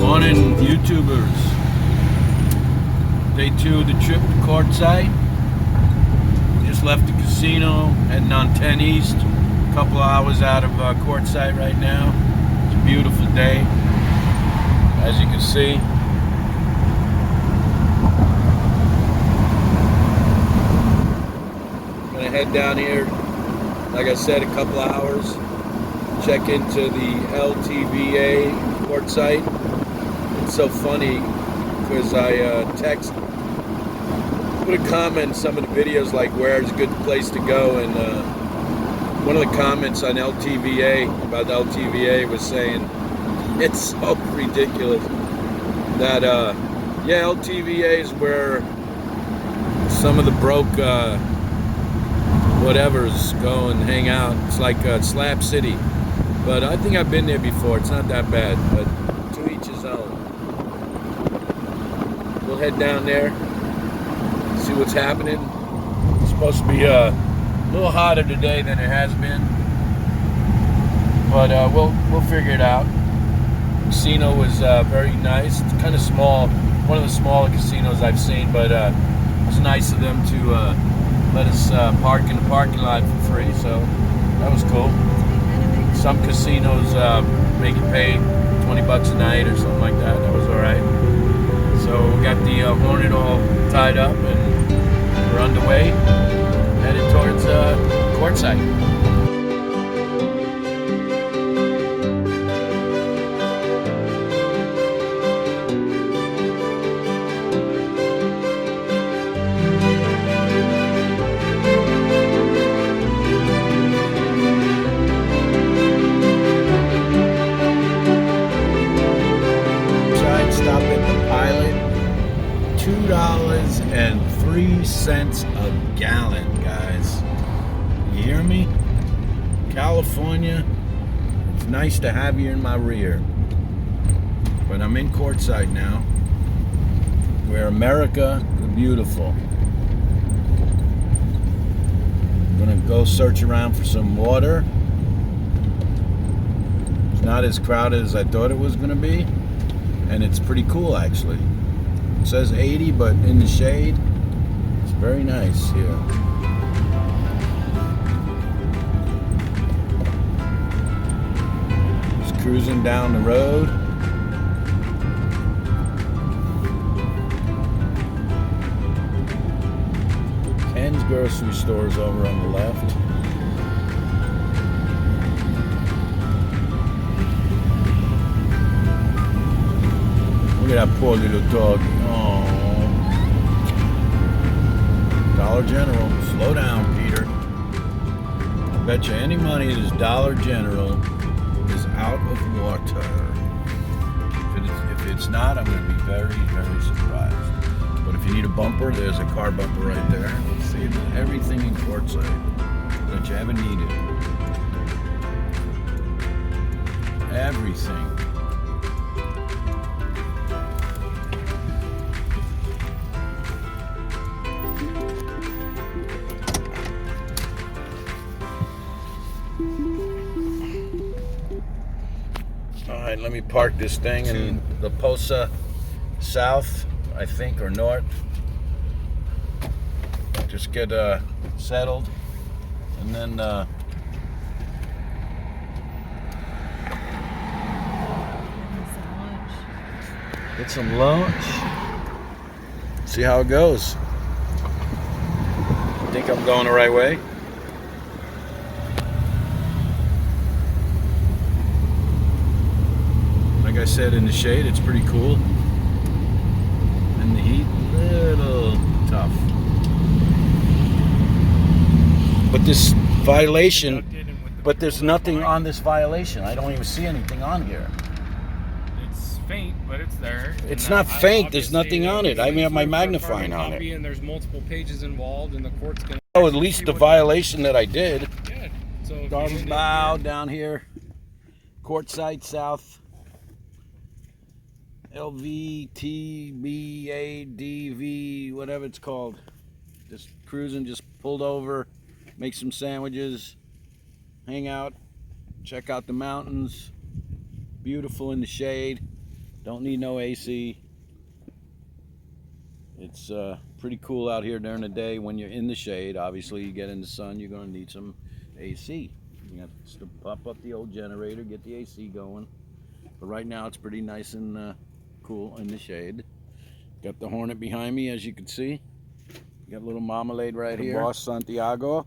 Morning, YouTubers. Day 2 of the trip to Quartzsite. Just left the casino, heading on 10 East. A couple of hours out of Quartzsite right now. It's a beautiful day, as you can see. Gonna head down here, like I said, a couple of hours. Check into the LTVA Quartzsite. It's so funny because I put a comment in some of the videos like where's a good place to go, and one of the comments on LTVA about LTVA was saying it's so ridiculous that yeah, LTVA is where some of the broke whatevers go and hang out. It's like Slab City, but I think I've been there before. It's not that bad, but to each his own. We'll head down there, see what's happening. It's supposed to be a little hotter today than it has been, but we'll figure it out. Casino was very nice. It's kind of small, one of the smaller casinos I've seen, but it was nice of them to let us park in the parking lot for free, so that was cool. Some casinos make you pay 20 bucks a night or something like that. That was all right. So we got the Hornet all tied up and we're underway, headed towards Quartzsite. Stop at the Pilot, $2.03 a gallon, guys. You hear me? California, it's nice to have you in my rear. But I'm in Quartzsite now, where America the Beautiful. I'm gonna go search around for some water. It's not as crowded as I thought it was gonna be. And it's pretty cool, actually. It says 80, but in the shade, it's very nice here. Just cruising down the road. Ken's grocery store is over on the left. Look at that poor little dog. Oh. Dollar General. Slow down, Peter. I bet you any money this Dollar General is out of water. If it's not, I'm going to be very, very surprised. But if you need a bumper, there's a car bumper right there. See, everything in Quartzsite that you ever needed. Everything. Alright, let me park this thing in La Posa South, I think, or North. Just get settled, and then get some lunch. See how it goes. Think I'm going the right way? Like I said, in the shade, it's pretty cool. In the heat, a little tough. But this violation, but there's nothing on this violation. I don't even see anything on here. It's faint, but it's there. It's not faint. There's nothing on it. I mean, I have my magnifying on it. And there's multiple pages involved, and the court's gonna. Oh, at least the violation that I did. Yeah. So Starboard BOW down here, Quartzsite South. LVTBADV, whatever it's called. Just cruising, just pulled over, make some sandwiches, hang out, check out the mountains. Beautiful in the shade. Don't need no AC. It's pretty cool out here during the day when you're in the shade. Obviously, you get in the sun, you're going to need some AC. You have to pop up the old generator, get the AC going. But right now, it's pretty nice and cool in the shade. Got the Hornet behind me, as you can see. Got a little marmalade right here. Boss Santiago.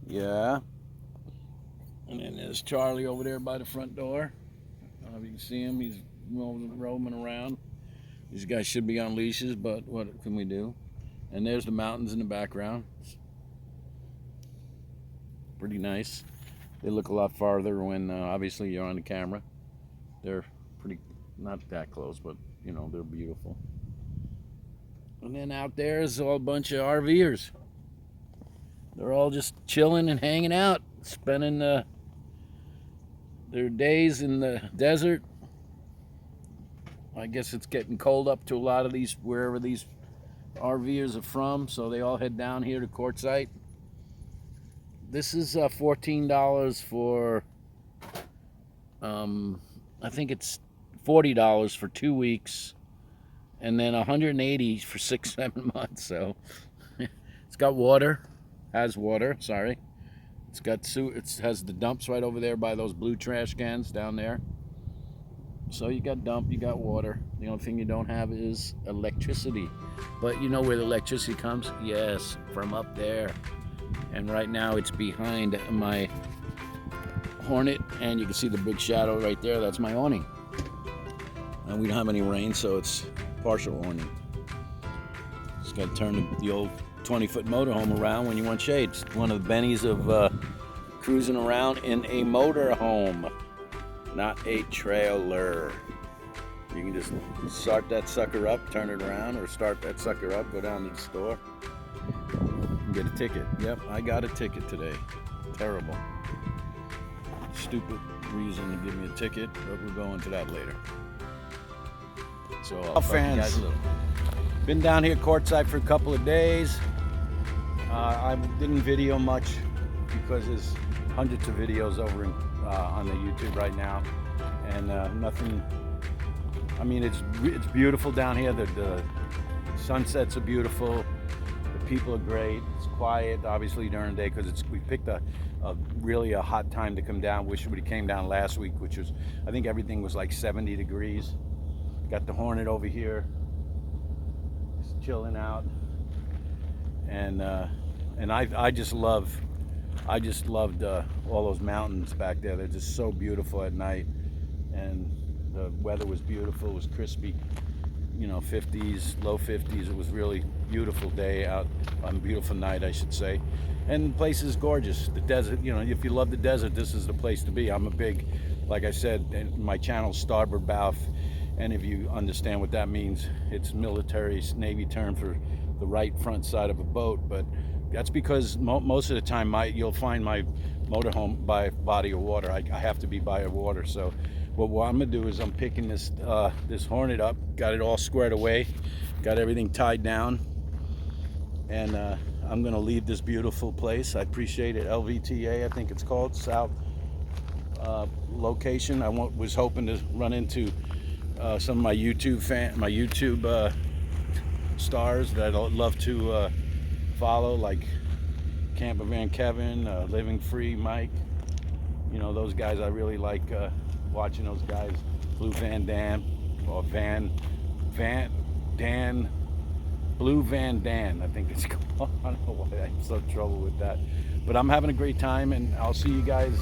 Yeah. And then there's Charlie over there by the front door. I don't know if you can see him. He's roaming around. These guys should be on leashes, but what can we do? And there's the mountains in the background. Pretty nice. They look a lot farther when obviously you're on the camera. They're pretty, not that close, but you know, they're beautiful. And then out there is all a bunch of RVers. They're all just chilling and hanging out, spending their days in the desert. I guess it's getting cold up to a lot of these, wherever these RVers are from, so they all head down here to Quartzsite. This is $14 for, I think it's $40 for 2 weeks, and then $180 for 6-7 months. So it's got water, has water. Sorry, it's got it has the dumps right over there by those blue trash cans down there. So you got dump, you got water. The only thing you don't have is electricity. But you know where the electricity comes? Yes, from up there. And right now it's behind my Hornet, and you can see the big shadow right there. That's my awning. And we don't have any rain, so it's partial awning. Just got to turn the old 20-foot motorhome around when you want shade. It's one of the bennies of cruising around in a motorhome. Not a trailer. You can just start that sucker up, turn it around, or start that sucker up, go down to the store, and get a ticket. Yep, I got a ticket today. Terrible. Stupid reason to give me a ticket, but we're going to that later. So fans, been down here Quartzsite for a couple of days. I didn't video much because there's hundreds of videos over on the YouTube right now, and nothing. I mean, it's beautiful down here. The sunsets are beautiful. The people are great. It's quiet, obviously during the day, because we picked a really a hot time to come down. Wish we came down last week, which was, I think everything was like 70 degrees. Got the Hornet over here, just chilling out, and I just loved all those mountains back there. They're just so beautiful at night, and the weather was beautiful. It was crispy, you know, 50s, low 50s. It was really beautiful day out on a beautiful night, I should say. And the place is gorgeous. The desert, you know, if you love the desert, this is the place to be. I'm a big, like I said, my channel Starboard BOW, and if you understand what that means, it's military Navy term for the right front side of a boat. But that's because most of the time you'll find my motorhome by body of water. I have to be by water. So what I'm gonna do is I'm picking this Hornet up, got it all squared away, got everything tied down, and I'm gonna leave this beautiful place. I appreciate it. LVTA, I think it's called, South location. I was hoping to run into some of my YouTube stars that I'd love to follow, like Camper Van Kevin, Living Free Mike. You know, those guys, I really like watching those guys. Blue Van Dam, or Blue Van Dan, I think it's called. I don't know why I'm so trouble with that. But I'm having a great time, and I'll see you guys.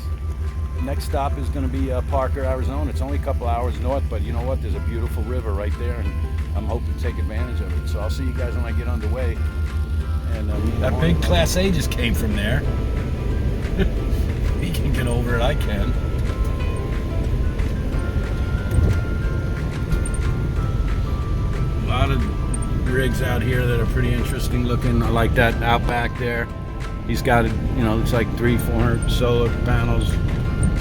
Next stop is going to be Parker, Arizona. It's only a couple hours north, but you know what? There's a beautiful river right there, and I'm hoping to take advantage of it. So I'll see you guys when I get underway. And that big Class A just came from there. He can get over it, I can. A lot of rigs out here that are pretty interesting looking. I like that out back there. He's got, you know, looks like 300-400 solar panels,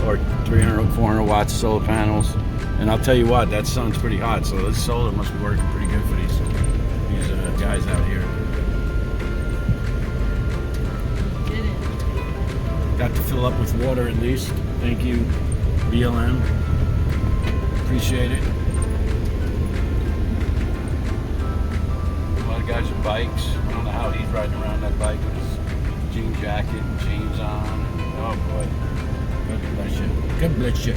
or 300, 400 watts solar panels. And I'll tell you what, that sun's pretty hot, so this solar must be working pretty good for these guys out here. Got to fill up with water at least. Thank you, BLM. Appreciate it. guys are bikes. I don't know how he's riding around that bike with his jean jacket and chains on. Oh boy. God bless you. God bless you.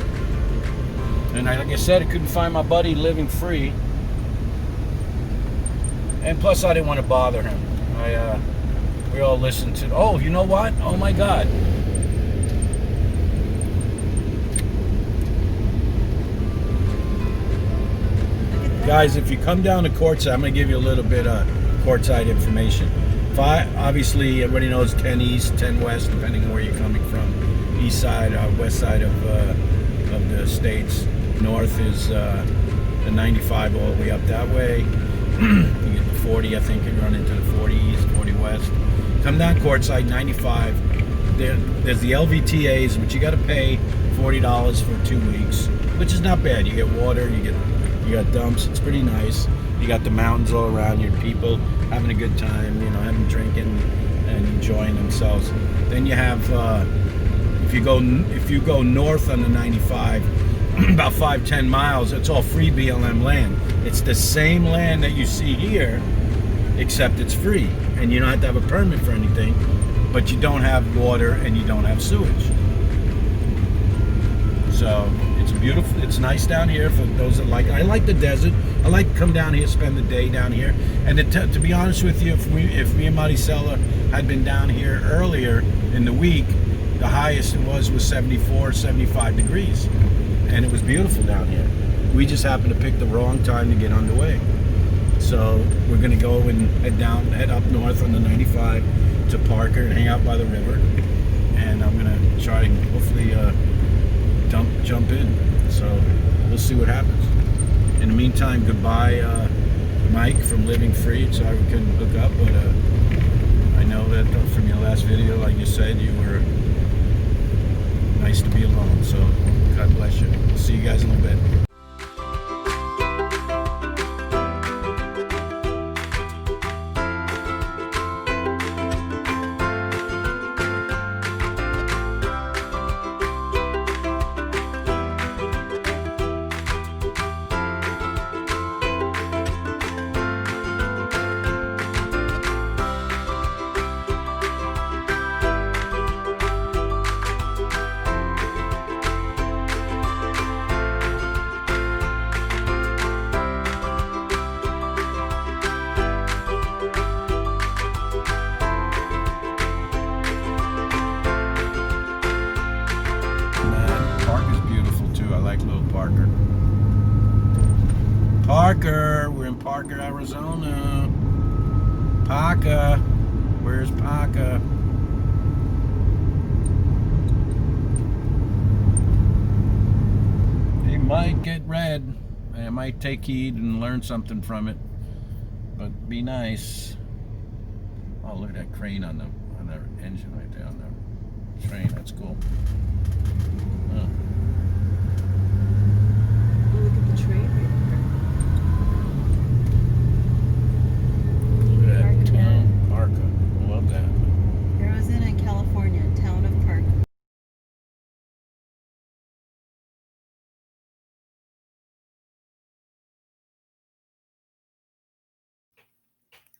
And like I said, I couldn't find my buddy living free. And plus, I didn't want to bother him. We all listened to. Oh, you know what? Oh my God. Guys, if you come down to Quartzsite, I'm going to give you a little bit of Quartzsite information. Obviously, everybody knows 10 East, 10 West, depending on where you're coming from. East side, west side of the states. North is the 95 all the way up that way. You get the 40, I think you run into the 40 East, 40 West. Come down Quartzsite, 95. There's the LVTAs, which you got to pay $40 for 2 weeks, which is not bad. You get water, you got dumps. It's pretty nice. You got the mountains all around you, people having a good time, having drinking and enjoying themselves. Then you have if you go north on the 95, about 5-10 miles, it's all free BLM land. It's the same land that you see here, except it's free, and you don't have to have a permit for anything, but you don't have water and you don't have sewage. So it's beautiful. It's nice down here for those that like it. I like the desert. I like to come down here, spend the day down here. And to be honest with you, if me and Maricela had been down here earlier in the week, the highest it was 74, 75 degrees. And it was beautiful down here. We just happened to pick the wrong time to get underway. So we're going to go and head up north on the 95 to Parker and hang out by the river. And I'm going to try and hopefully jump in. So we'll see what happens. In the meantime, goodbye, Mike from Living Free. Sorry we couldn't hook up, but I know that from your last video, like you said, you were nice to be alone. So God bless you. See you guys in a little bit. Parker, we're in Parker, Arizona. Parker, where's Parker? He might get red. I might take heed and learn something from it. But be nice. Oh, look at that crane on the engine right there on the train. That's cool. Oh. Look at the train right Parker. I love that. Arizona, California, town of Parker.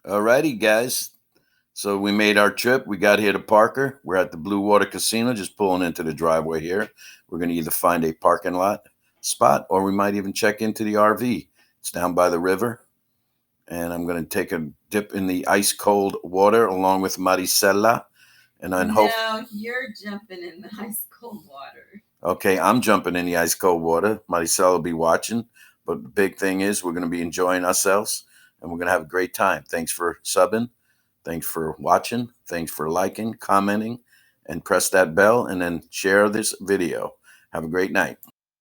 Alrighty, guys. So we made our trip. We got here to Parker. We're at the Blue Water Casino, just pulling into the driveway here. We're going to either find a parking lot spot or we might even check into the RV. It's down by the river. And I'm going to take a dip in the ice cold water along with Maricela. And I hope. No, you're jumping in the ice cold water. Okay, I'm jumping in the ice cold water. Maricela will be watching. But the big thing is we're going to be enjoying ourselves and we're going to have a great time. Thanks for subbing. Thanks for watching. Thanks for liking, commenting, and press that bell and then share this video. Have a great night.